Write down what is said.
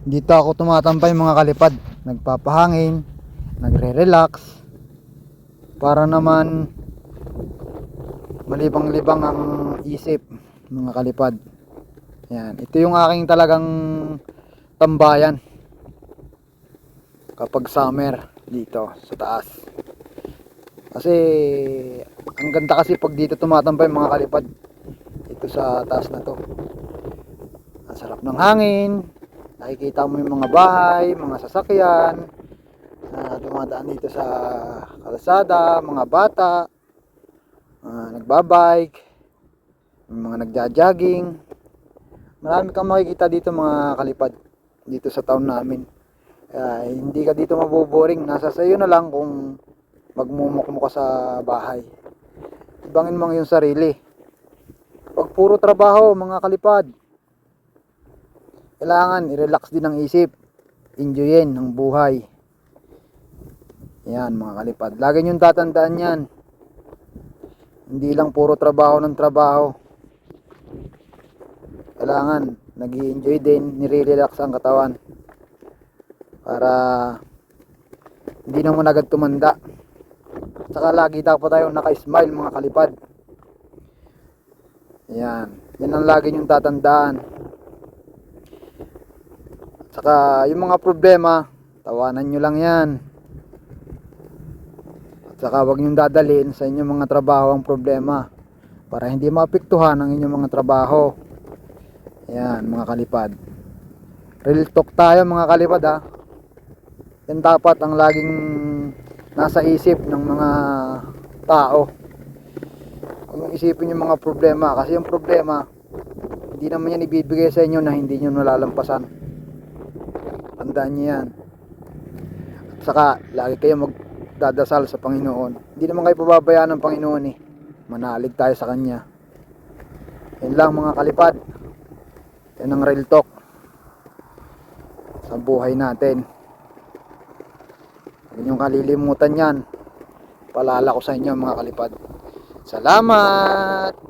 Dito ako tumatambay mga kalipad, nagpapahangin, nagre-relax, para naman malibang-libang ang isip mga kalipad. Yan, ito yung aking talagang tambayan kapag summer dito sa taas. Kasi ang ganda kasi pag dito tumatambay mga kalipad, dito sa taas na to. Ang sarap ng hangin, nakikita mo yung mga bahay, mga sasakyan na dumadaan dito sa kalsada, mga bata, nagbabike, mga nagja-jogging. Marami kang makikita dito mga kalipad dito sa town namin. Kaya hindi ka dito maboboring, nasa sayo na lang kung magmumukmo ka sa bahay. Ibangin mo yung sarili. Pag puro trabaho mga kalipad, kailangan i-relax din ang isip, enjoyin ang buhay. Yan mga kalipad, lagi nyo tatandaan yan. Hindi lang puro trabaho ng trabaho. Kailangan nag-i-enjoy din, nire-relax ang katawan para hindi naman agad tumanda. Saka lagi dapat tayo naka-smile mga kalipad. Yan, yan ang lagi nyong tatandaan. Saka yung mga problema, tawanan nyo lang yan. At saka huwag nyong dadalhin sa inyong mga trabaho ang problema, para hindi maapektuhan ang inyong mga trabaho. Yan mga kalipad, real talk tayo mga kalipad ha. Yan dapat ang laging nasa isip ng mga tao. Huwag yung isipin yung mga problema, kasi yung problema hindi naman yan ibibigay sa inyo na hindi nyo nalalampasan. Tandaan nyo yan. At saka lagi kayo magdadasal sa Panginoon. Hindi naman kayo pababayaan ng Panginoon eh. Manalig tayo sa Kanya. Yan lang mga kalipad. Yan ang real talk sa buhay natin. Huwag niyong kalilimutan yan. Paalala ko sa inyo mga kalipad. Salamat!